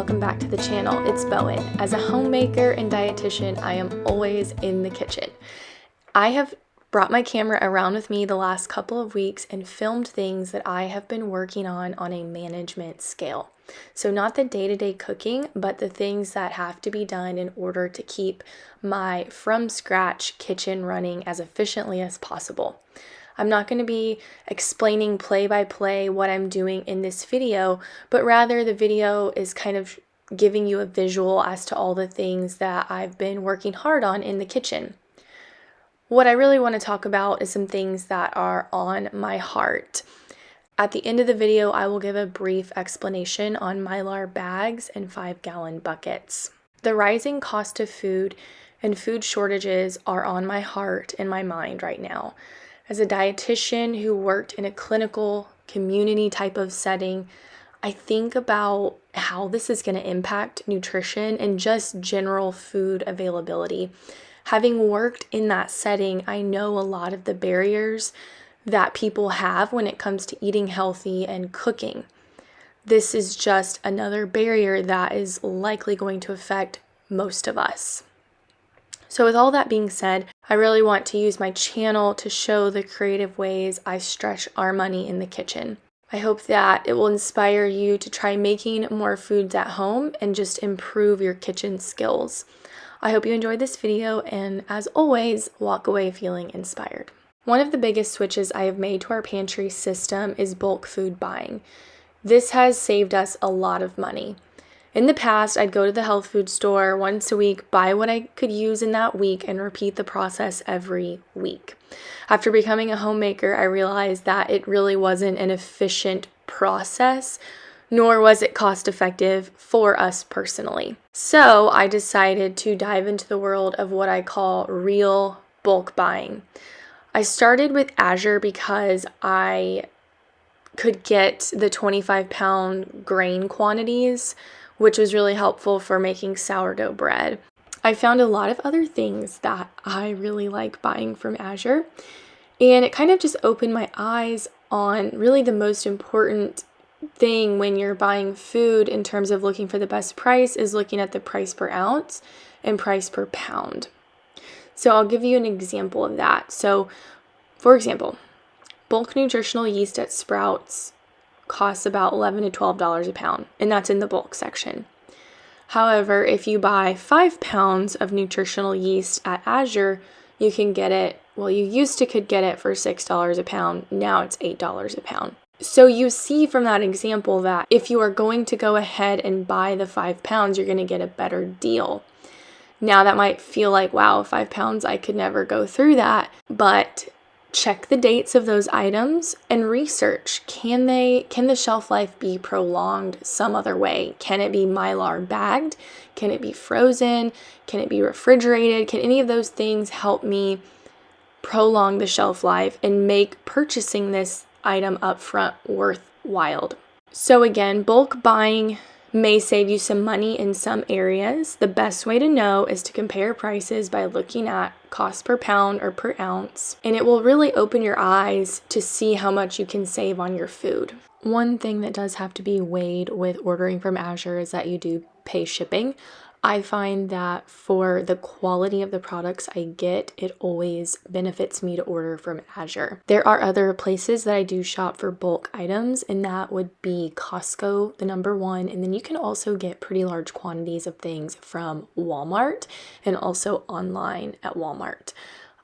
welcome back to the channel. It's Bowen. As a homemaker and dietitian, I am always in the kitchen. I have brought my camera around with me the last couple of weeks and filmed things that I have been working on a management scale. So not the day-to-day cooking, but the things that have to be done in order to keep my from scratch kitchen running as efficiently as possible. I'm not going to be explaining play by play what I'm doing in this video, but rather the video is kind of giving you a visual as to all the things that I've been working hard on in the kitchen. What I really want to talk about is some things that are on my heart. At the end of the video, I will give a brief explanation on mylar bags and 5-gallon buckets. The rising cost of food and food shortages are on my heart and my mind right now. As a dietitian who worked in a clinical community type of setting, I think about how this is going to impact nutrition and just general food availability. Having worked in that setting, I know a lot of the barriers that people have when it comes to eating healthy and cooking. This is just another barrier that is likely going to affect most of us. So with all that being said, I really want to use my channel to show the creative ways I stretch our money in the kitchen. I hope that it will inspire you to try making more foods at home and just improve your kitchen skills. I hope you enjoyed this video and, as always, walk away feeling inspired. One of the biggest switches I have made to our pantry system is bulk food buying. This has saved us a lot of money. In the past, I'd go to the health food store once a week, buy what I could use in that week, and repeat the process every week. After becoming a homemaker, I realized that it really wasn't an efficient process, nor was it cost effective for us personally. So I decided to dive into the world of what I call real bulk buying. I started with Azure because I could get the 25-pound grain quantities, which was really helpful for making sourdough bread. I found a lot of other things that I really like buying from Azure, and it kind of just opened my eyes on really the most important thing when you're buying food in terms of looking for the best price is looking at the price per ounce and price per pound. So I'll give you an example of that. So, for example, bulk nutritional yeast at Sprouts costs about $11 to $12 a pound, and that's in the bulk section. However, if you buy 5 pounds of nutritional yeast at Azure, you can get it, you used to could get it for $6 a pound, now it's $8 a pound. So you see from that example that if you are going to go ahead and buy the 5 pounds, you're going to get a better deal. Now that might feel like, wow, 5 pounds, I could never go through that, but check the dates of those items and research. Can the shelf life be prolonged some other way? Can it be mylar bagged? Can it be frozen? Can it be refrigerated? Can any of those things help me prolong the shelf life and make purchasing this item up front worthwhile? So again, bulk buying may save you some money in some areas. The best way to know is to compare prices by looking at cost per pound or per ounce, and it will really open your eyes to see how much you can save on your food. One thing that does have to be weighed with ordering from Azure is that you do pay shipping. I find that for the quality of the products I get, it always benefits me to order from Azure. There are other places that I do shop for bulk items, and that would be Costco, the number one, and then you can also get pretty large quantities of things from Walmart and also online at Walmart.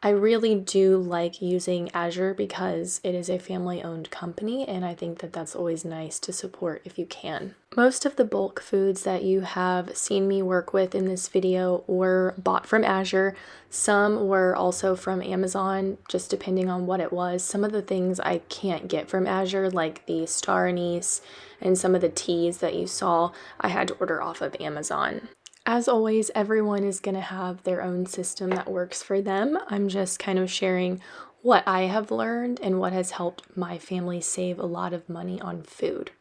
I really do like using Azure because it is a family-owned company, and I think that that's always nice to support if you can. Most of the bulk foods that you have seen me work with in this video were bought from Azure. Some were also from Amazon, just depending on what it was. Some of the things I can't get from Azure, like the star anise and some of the teas that you saw, I had to order off of Amazon. As always, everyone is going to have their own system that works for them. I'm just kind of sharing what I have learned and what has helped my family save a lot of money on food.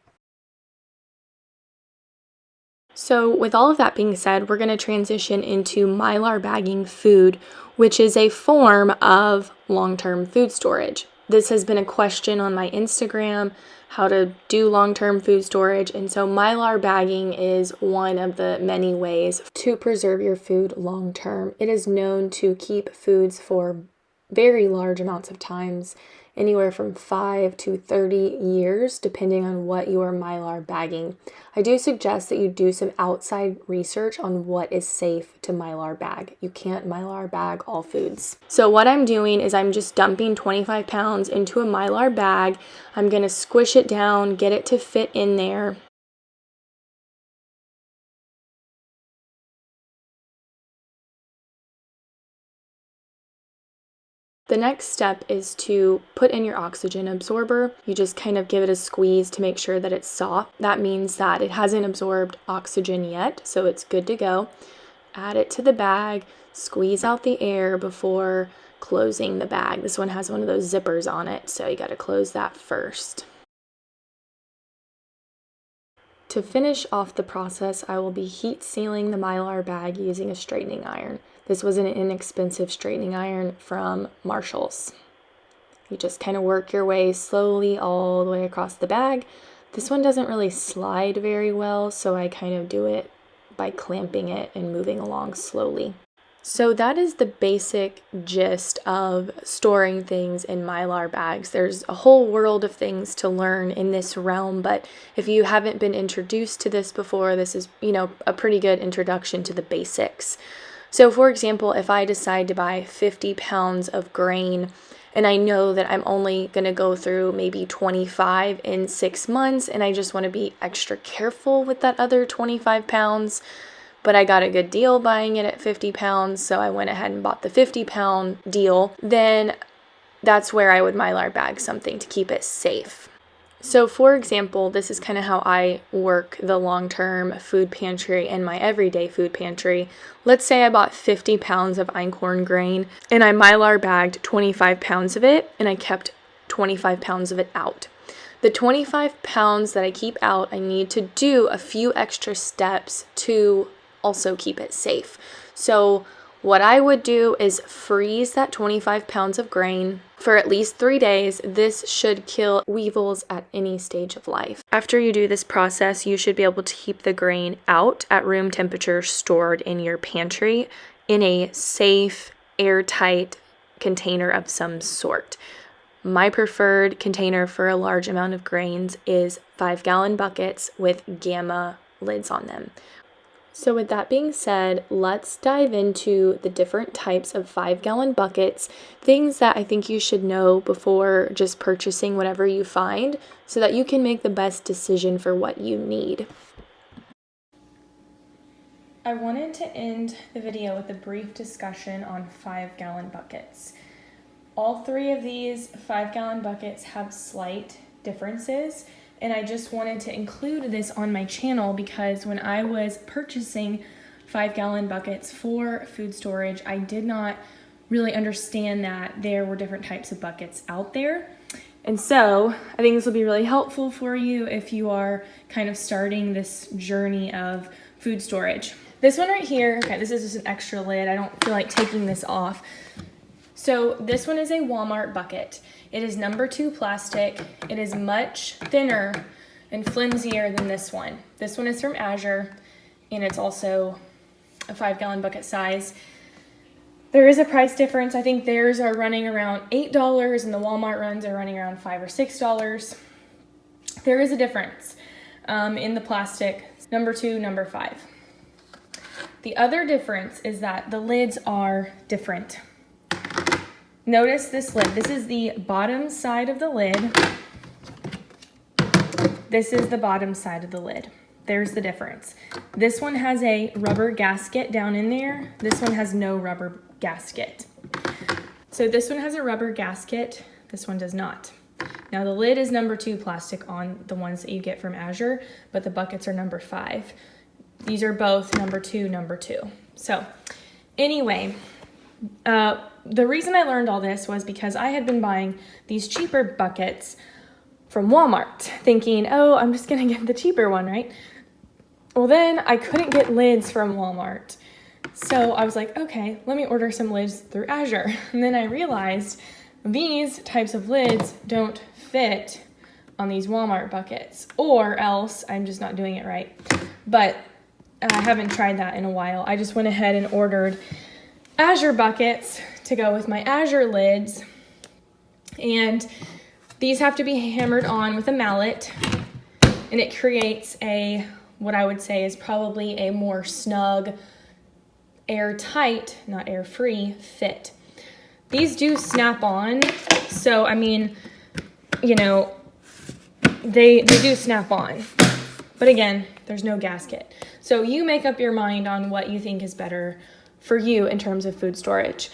So with all of that being said, we're going to transition into mylar bagging food, which is a form of long-term food storage. This has been a question on my Instagram how to do long-term food storage. And so mylar bagging is one of the many ways to preserve your food long-term. It is known to keep foods for very large amounts of times, anywhere from 5 to 30 years, depending on what you are mylar bagging. I do suggest that you do some outside research on what is safe to mylar bag. You can't mylar bag all foods. So what I'm doing is I'm just dumping 25 pounds into a mylar bag. I'm gonna squish it down, get it to fit in there. The next step is to put in your oxygen absorber. You just kind of give it a squeeze to make sure that it's soft. That means that it hasn't absorbed oxygen yet, so it's good to go. Add it to the bag, squeeze out the air before closing the bag. This one has one of those zippers on it, so you gotta close that first. To finish off the process, I will be heat sealing the mylar bag using a straightening iron. This was an inexpensive straightening iron from Marshall's. You just kind of work your way slowly all the way across the bag. This one doesn't really slide very well, so I kind of do it by clamping it and moving along slowly. So that is the basic gist of storing things in mylar bags. There's a whole world of things to learn in this realm, but if you haven't been introduced to this before, this is, a pretty good introduction to the basics. So for example, if I decide to buy 50 pounds of grain and I know that I'm only going to go through maybe 25 in 6 months, and I just want to be extra careful with that other 25 pounds, but I got a good deal buying it at 50 pounds, so I went ahead and bought the 50-pound deal, then that's where I would mylar bag something to keep it safe. So for example, this is kind of how I work the long-term food pantry and my everyday food pantry. Let's say I bought 50 pounds of einkorn grain and I mylar bagged 25 pounds of it and I kept 25 pounds of it out. The 25 pounds that I keep out, I need to do a few extra steps to also keep it safe. So what I would do is freeze that 25 pounds of grain for at least 3 days. This should kill weevils at any stage of life. After you do this process, you should be able to keep the grain out at room temperature, stored in your pantry in a safe, airtight container of some sort. My preferred container for a large amount of grains is 5-gallon buckets with gamma lids on them. So with that being said, let's dive into the different types of 5-gallon buckets, things that I think you should know before just purchasing whatever you find so that you can make the best decision for what you need. I wanted to end the video with a brief discussion on 5-gallon buckets. All 3 of these 5-gallon buckets have slight differences, and I just wanted to include this on my channel because when I was purchasing 5-gallon buckets for food storage, I did not really understand that there were different types of buckets out there. And so I think this will be really helpful for you if you are kind of starting this journey of food storage. This one right here, okay, this is just an extra lid. I don't feel like taking this off. So this one is a Walmart bucket. It is number 2 plastic. It is much thinner and flimsier than this one. This one is from Azure, and it's also a 5-gallon bucket size. There is a price difference. I think theirs are running around $8 and the Walmart runs are running around $5 or $6. There is a difference in the plastic, number 2, number 5. The other difference is that the lids are different. Notice this lid. This is the bottom side of the lid. This is the bottom side of the lid. There's the difference. This one has a rubber gasket down in there. This one has no rubber gasket. So this one has a rubber gasket. This one does not. Now the lid is number 2 plastic on the ones that you get from Azure, but the buckets are number 5. These are both number 2, number 2. So anyway, the reason I learned all this was because I had been buying these cheaper buckets from Walmart, thinking, oh, I'm just going to get the cheaper one, right? Well, then I couldn't get lids from Walmart. So I was like, okay, let me order some lids through Azure. And then I realized these types of lids don't fit on these Walmart buckets, or else I'm just not doing it right. But I haven't tried that in a while. I just went ahead and ordered Azure buckets to go with my Azure lids, and these have to be hammered on with a mallet, and it creates what I would say is probably a more snug, airtight, not air-free fit. These do snap on, so I mean, you know, they do snap on, but again, there's no gasket. So you make up your mind on what you think is better for you in terms of food storage.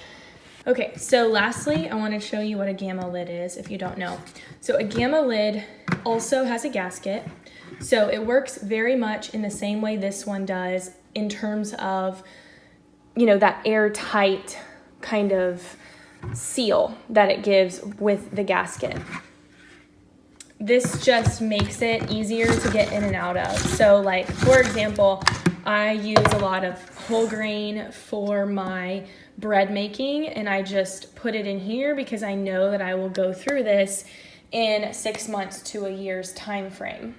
Okay, so lastly, I want to show you what a gamma lid is if you don't know. So a gamma lid also has a gasket. So it works very much in the same way this one does in terms of, you know, that airtight kind of seal that it gives with the gasket. This just makes it easier to get in and out of. So like, for example, I use a lot of whole grain for my bread making, and I just put it in here because I know that I will go through this in 6 months to a year's time frame.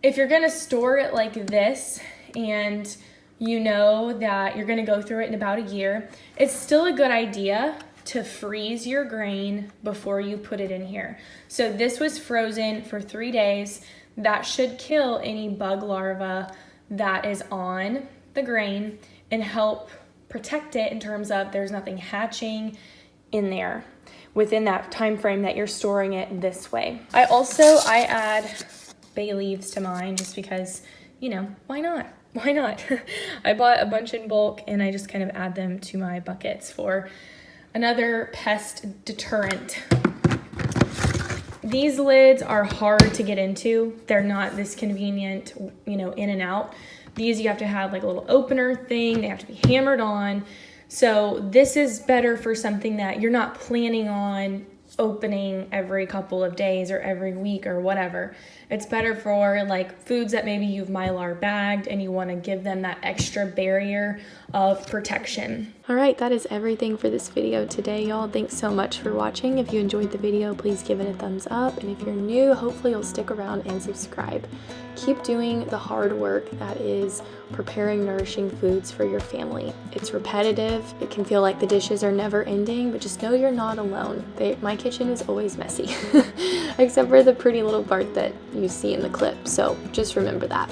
If you're gonna store it like this and you know that you're gonna go through it in about a year, it's still a good idea to freeze your grain before you put it in here. So this was frozen for 3 days. That should kill any bug larva that is on the grain and help protect it in terms of there's nothing hatching in there within that time frame that you're storing it this way. I add bay leaves to mine just because, you know, why not? Why not? I bought a bunch in bulk and I just kind of add them to my buckets for another pest deterrent. These lids are hard to get into. They're not this convenient, you know, in and out. These you have to have like a little opener thing. They have to be hammered on. So this is better for something that you're not planning on opening every couple of days or every week or whatever. It's better for like foods that maybe you've mylar bagged and you want to give them that extra barrier of protection. All right, that is everything for this video today, y'all. Thanks so much for watching. If you enjoyed the video, please give it a thumbs up. And if you're new, hopefully you'll stick around and subscribe. Keep doing the hard work that is preparing nourishing foods for your family. It's repetitive. It can feel like the dishes are never ending, but just know you're not alone. My kitchen is always messy, except for the pretty little part that you see in the clip. So just remember that.